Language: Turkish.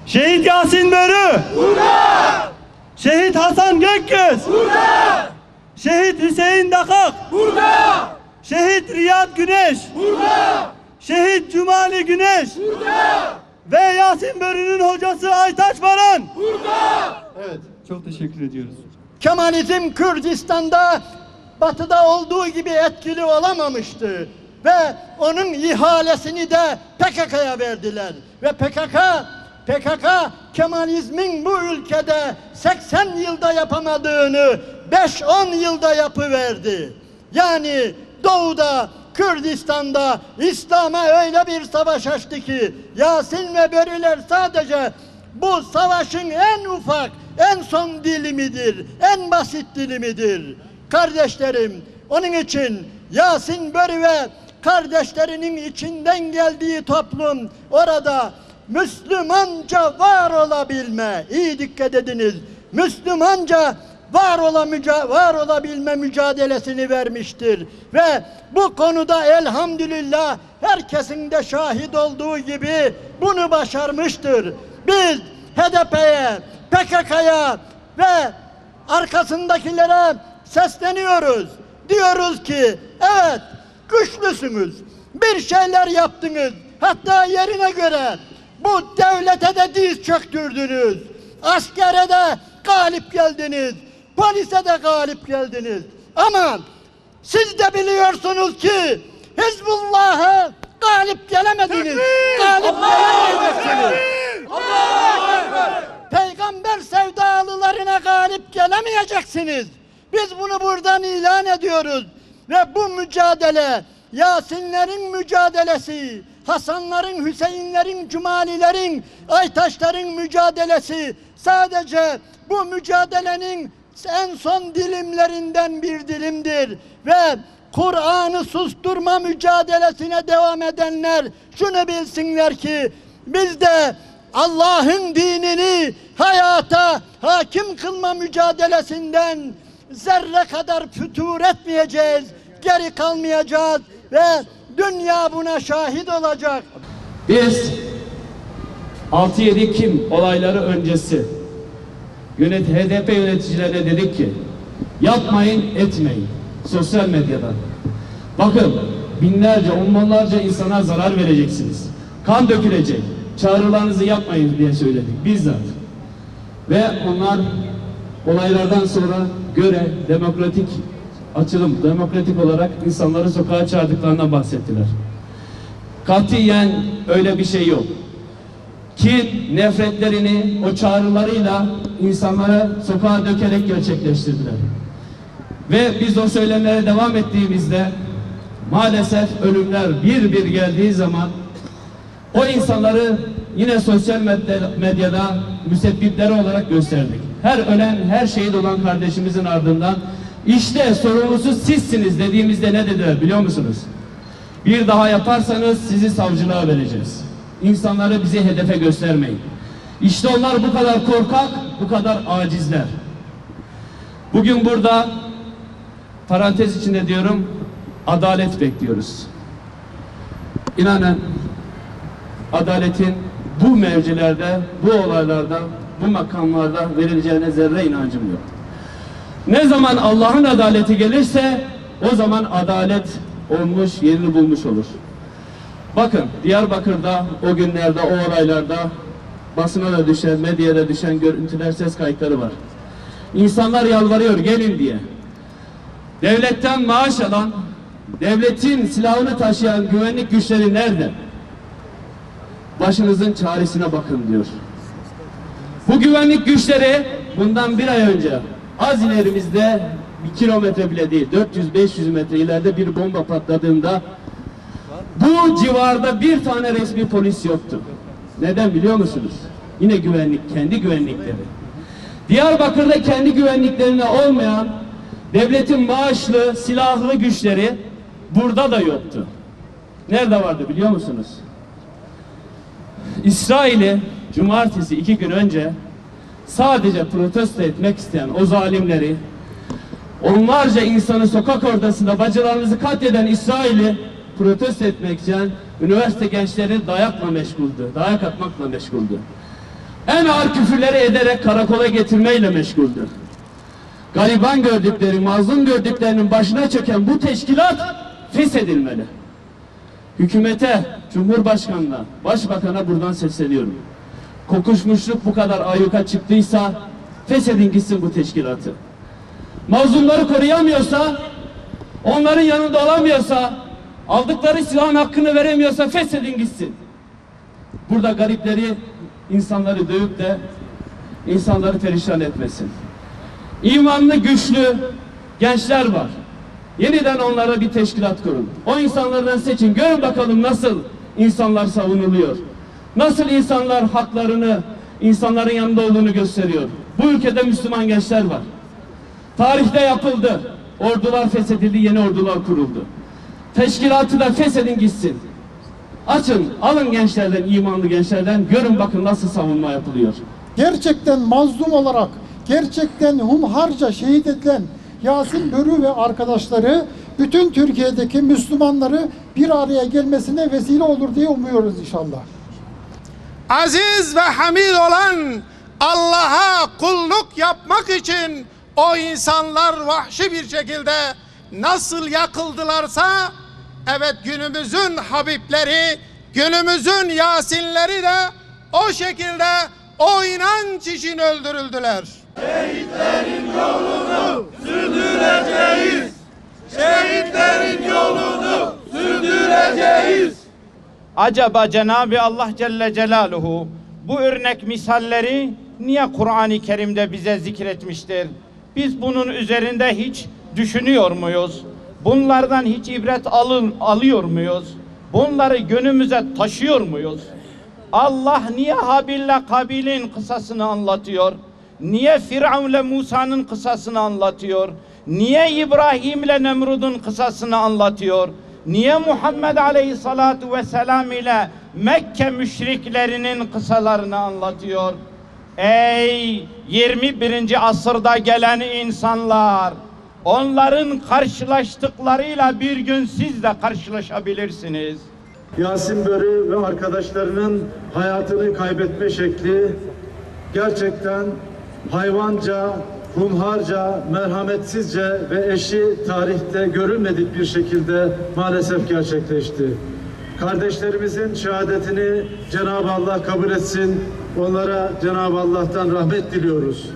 Şehit Yasin Börü. Burada! Şehit Hasan Gökgöz. Burada! Şehit Hüseyin Dakak. Burada! Şehit Riyad Güneş. Burada! Şehit Cumali Güneş. Burada! Ve Yasin Börü'nün hocası Aytaç Baran. Burada! Evet, çok teşekkür ediyoruz. Kemalizm Kürdistan'da batıda olduğu gibi etkili olamamıştı. Ve onun ihalesini de PKK'ya verdiler. Ve PKK Kemalizmin bu ülkede 80 yılda yapamadığını 5-10 yılda yapıverdi. Yani doğuda, Kürdistan'da İslam'a öyle bir savaş açtı ki Yasin ve Börüler sadece bu savaşın en ufak, en son dilimidir, en basit dilimidir. Kardeşlerim, onun için Yasin Börü ve kardeşlerinin içinden geldiği toplum orada Müslümanca var olabilme, iyi dikkat ediniz, Müslümanca var olabilme mücadelesini vermiştir. Ve bu konuda elhamdülillah herkesin de şahit olduğu gibi bunu başarmıştır. Biz HDP'ye, PKK'ya ve arkasındakilere sesleniyoruz. Diyoruz ki evet güçlüsünüz, bir şeyler yaptınız, hatta yerine göre bu devlete de diz çöktürdünüz, askere de galip geldiniz, polise de galip geldiniz. Ama siz de biliyorsunuz ki Hizbullah'a galip gelemediniz, galip gelemeyeceksiniz. Peygamber sevdalılarına galip gelemeyeceksiniz. Biz bunu buradan ilan ediyoruz. Ve bu mücadele, Yasinlerin mücadelesi, Hasanların, Hüseyinlerin, Cumalilerin, Aytaşların mücadelesi sadece bu mücadelenin en son dilimlerinden bir dilimdir. Ve Kur'an'ı susturma mücadelesine devam edenler şunu bilsinler ki biz de Allah'ın dinini hayata hakim kılma mücadelesinden zerre kadar fütur etmeyeceğiz, geri kalmayacağız ve dünya buna şahit olacak. Biz 6-7 Ekim olayları öncesi HDP yöneticilerine dedik ki yapmayın, etmeyin sosyal medyadan. Bakın binlerce, onlarca insana zarar vereceksiniz. Kan dökülecek. Çağrılarınızı yapmayın diye söyledik bizzat. Ve onlar olaylardan sonra demokratik açılım, demokratik olarak insanları sokağa çağırdıklarından bahsettiler. Katiyen öyle bir şey yok. Kin, nefretlerini o çağrılarıyla insanları sokağa dökerek gerçekleştirdiler. Ve biz o söylemlere devam ettiğimizde maalesef ölümler bir bir geldiği zaman o insanları yine sosyal medyada müsebbipleri olarak gösterdik. Her ölen, her şehit olan kardeşimizin ardından işte sorumlusu sizsiniz dediğimizde ne dediler biliyor musunuz? Bir daha yaparsanız sizi savcılığa vereceğiz. İnsanları bizi hedefe göstermeyin. İşte onlar bu kadar korkak, bu kadar acizler. Bugün burada parantez içinde diyorum, adalet bekliyoruz. İnanın adaletin bu mevcilerde, bu olaylarda, bu makamlarda verileceğine zerre inancım yok. Ne zaman Allah'ın adaleti gelirse o zaman adalet olmuş, yerini bulmuş olur. Bakın Diyarbakır'da o günlerde, o olaylarda basına da düşen, medyaya düşen görüntüler, ses kayıtları var. İnsanlar yalvarıyor gelin diye. Devletten maaş alan, devletin silahını taşıyan güvenlik güçleri nerede? Başınızın çaresine bakın diyor. Bu güvenlik güçleri bundan bir ay önce az ilerimizde 1 kilometre bile değil 400-500 metre ileride bir bomba patladığında bu civarda bir tane resmi polis yoktu. Neden biliyor musunuz? Yine güvenlik, kendi güvenlikleri. Diyarbakır'da kendi güvenliklerine olmayan devletin maaşlı, silahlı güçleri burada da yoktu. Nerede vardı biliyor musunuz? İsrail'i cumartesi 2 gün önce sadece protesto etmek isteyen o zalimleri, onlarca insanı sokak ortasında bacılarımızı katleden İsrail'i protesto etmek için üniversite gençleri dayakla meşguldü, dayak atmakla meşguldü. en ağır küfürleri ederek karakola getirmeyle meşguldür. Gariban gördükleri, mazlum gördüklerinin başına çöken bu teşkilat feshedilmeli. Hükümete, Cumhurbaşkanı'na, Başbakan'a buradan sesleniyorum. Kokuşmuşluk bu kadar ayyuka çıktıysa feshedin gitsin bu teşkilatı. Mazlumları koruyamıyorsa, onların yanında olamıyorsa, aldıkları silahın hakkını veremiyorsa feshedin gitsin. Burada garipleri, insanları dövüp de insanları perişan etmesin. İmanlı, güçlü gençler var. Yeniden onlara bir teşkilat kurun. O insanlardan seçin. Görün bakalım nasıl insanlar savunuluyor. Nasıl insanlar haklarını, insanların yanında olduğunu gösteriyor. Bu ülkede Müslüman gençler var. Tarihte yapıldı. Ordular feshedildi, yeni ordular kuruldu. Teşkilatı da feshedin gitsin. Açın, alın gençlerden, imanlı gençlerden, görün bakın nasıl savunma yapılıyor. Gerçekten mazlum olarak, gerçekten hunharca şehit edilen Yasin Börü ve arkadaşları bütün Türkiye'deki Müslümanları bir araya gelmesine vesile olur diye umuyoruz inşallah. Aziz ve hamid olan Allah'a kulluk yapmak için o insanlar vahşi bir şekilde nasıl yakıldılarsa, evet günümüzün Habibleri, günümüzün Yasinleri de o şekilde o inanç için öldürüldüler. Şehitlerin yolunu sürdüreceğiz. Şehitlerin yolunu sürdüreceğiz. Acaba Cenab-ı Allah Celle Celaluhu bu örnek misalleri niye Kur'an-ı Kerim'de bize zikretmiştir? Biz bunun üzerinde hiç düşünüyor muyuz? Bunlardan hiç ibret alıyor muyuz? Bunları gönlümüze taşıyor muyuz? Allah niye Habil'le Kabil'in kıssasını anlatıyor? Niye Firavun'la Musa'nın kıssasını anlatıyor? Niye İbrahim'le Nemrud'un kıssasını anlatıyor? Niye Muhammed Aleyhissalatu Vesselam ile Mekke müşriklerinin kıssalarını anlatıyor? Ey 21. asırda gelen insanlar! Onların karşılaştıklarıyla bir gün siz de karşılaşabilirsiniz. Yasin Börü ve arkadaşlarının hayatını kaybetme şekli gerçekten hayvanca, hunharca, merhametsizce ve eşi tarihte görülmedik bir şekilde maalesef gerçekleşti. Kardeşlerimizin şehadetini Cenab-ı Allah kabul etsin. Onlara Cenab-ı Allah'tan rahmet diliyoruz.